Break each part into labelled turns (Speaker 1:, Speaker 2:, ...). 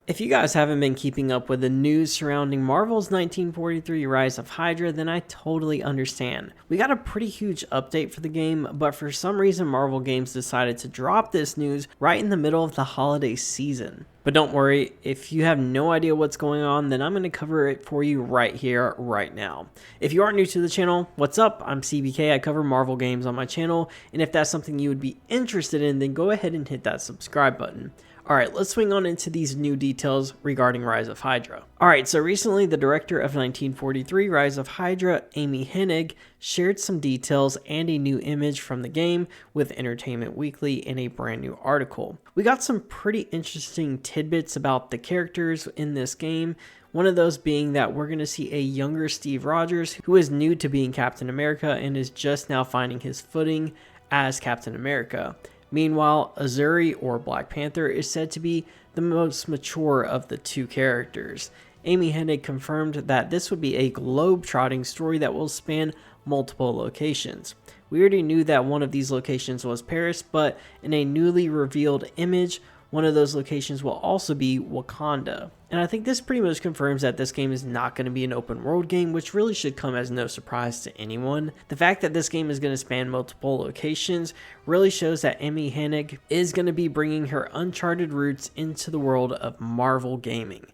Speaker 1: If you guys haven't been keeping up with the news surrounding Marvel's 1943 Rise of Hydra, then I totally understand. We got a pretty huge update for the game, but for some reason Marvel Games decided to drop this news right in the middle of the holiday season. But don't worry, if you have no idea what's going on, then I'm going to cover it for you right here, right now. If you are new to the channel, what's up? I'm CBK, I cover Marvel games on my channel, and if that's something you would be interested in, then go ahead and hit that subscribe button. Alright, let's swing on into these new details regarding Rise of Hydra. Alright, so recently the director of 1943 Rise of Hydra, Amy Hennig, shared some details and a new image from the game with Entertainment Weekly in a brand new article. We got some pretty interesting tidbits about the characters in this game. One of those being that we're going to see a younger Steve Rogers who is new to being Captain America and is just now finding his footing as Captain America. Meanwhile, Azuri, or Black Panther, is said to be the most mature of the two characters. Amy Hennig confirmed that this would be a globe-trotting story that will span multiple locations. We already knew that one of these locations was Paris, but in a newly revealed image, one of those locations will also be Wakanda. And I think this pretty much confirms that this game is not going to be an open world game, which really should come as no surprise to anyone. The fact that this game is going to span multiple locations really shows that Amy Hennig is going to be bringing her Uncharted roots into the world of Marvel gaming.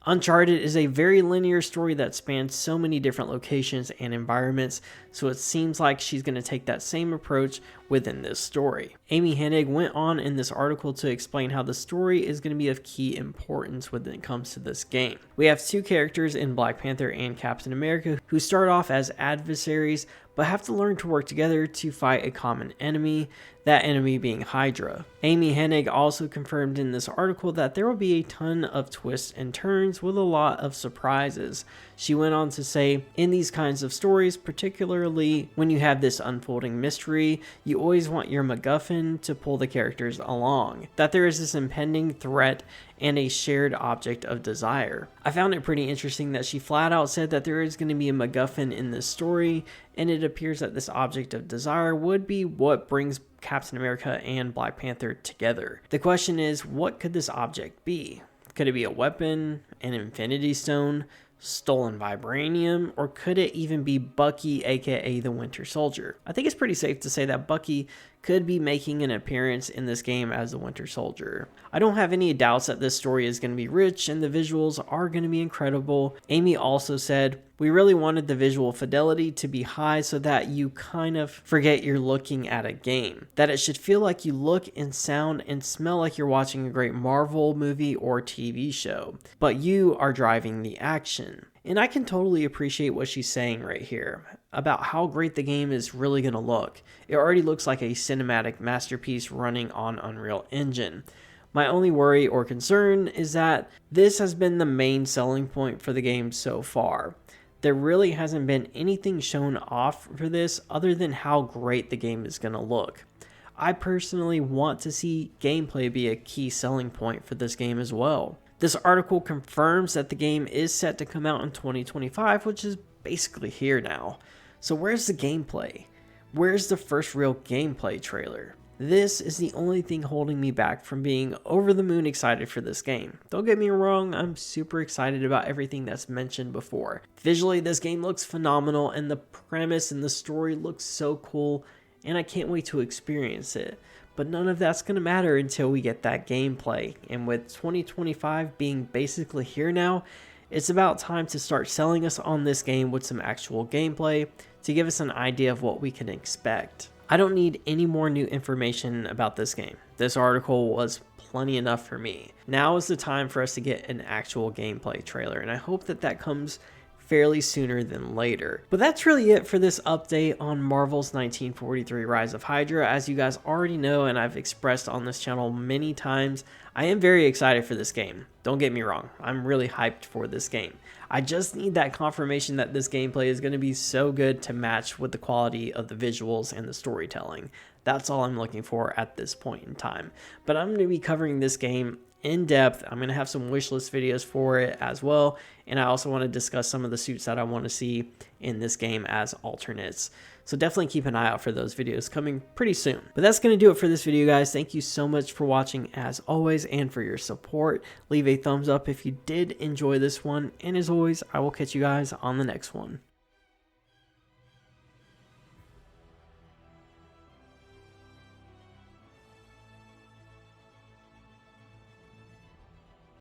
Speaker 1: Uncharted is a very linear story that spans so many different locations and environments, so it seems like she's going to take that same approach within this story. Amy Hennig went on in this article to explain how the story is going to be of key importance when it comes to this game. We have two characters in Black Panther and Captain America who start off as adversaries but have to learn to work together to fight a common enemy, that enemy being Hydra. Amy Hennig also confirmed in this article that there will be a ton of twists and turns with a lot of surprises. She went on to say, in these kinds of stories, particularly when you have this unfolding mystery, you always want your MacGuffin to pull the characters along, that there is this impending threat and a shared object of desire. I found it pretty interesting that she flat out said that there is going to be a MacGuffin in this story, and it appears that this object of desire would be what brings Captain America and Black Panther together. The question is, what could this object be? Could it be a weapon, an Infinity Stone, stolen vibranium, or could it even be Bucky, aka the Winter Soldier? I think it's pretty safe to say that Bucky could be making an appearance in this game as the Winter Soldier. I don't have any doubts that this story is going to be rich and the visuals are going to be incredible. Amy also said, we really wanted the visual fidelity to be high so that you kind of forget you're looking at a game. That it should feel like you look and sound and smell like you're watching a great Marvel movie or TV show, but you are driving the action. And I can totally appreciate what she's saying right here about how great the game is really going to look. It already looks like a cinematic masterpiece running on Unreal Engine. My only worry or concern is that this has been the main selling point for the game so far. There really hasn't been anything shown off for this other than how great the game is going to look. I personally want to see gameplay be a key selling point for this game as well. This article confirms that the game is set to come out in 2025, which is basically here now. So where's the gameplay? Where's the first real gameplay trailer? This is the only thing holding me back from being over the moon excited for this game. Don't get me wrong, I'm super excited about everything that's mentioned before. Visually, this game looks phenomenal and the premise and the story looks so cool, and I can't wait to experience it. But none of that's going to matter until we get that gameplay. And with 2025 being basically here now, it's about time to start selling us on this game with some actual gameplay to give us an idea of what we can expect. I don't need any more new information about this game. This article was plenty enough for me. Now is the time for us to get an actual gameplay trailer, and I hope that that comes fairly sooner than later. But that's really it for this update on Marvel's 1943 Rise of Hydra. As you guys already know and I've expressed on this channel many times, I am very excited for this game. Don't get me wrong, I'm really hyped for this game. I just need that confirmation that this gameplay is going to be so good to match with the quality of the visuals and the storytelling. That's all I'm looking for at this point in time. But I'm going to be covering this game in depth. I'm going to have some wish list videos for it as well. And I also want to discuss some of the suits that I want to see in this game as alternates. So definitely keep an eye out for those videos coming pretty soon. But that's going to do it for this video, guys. Thank you so much for watching as always and for your support. Leave a thumbs up if you did enjoy this one. And as always, I will catch you guys on the next one.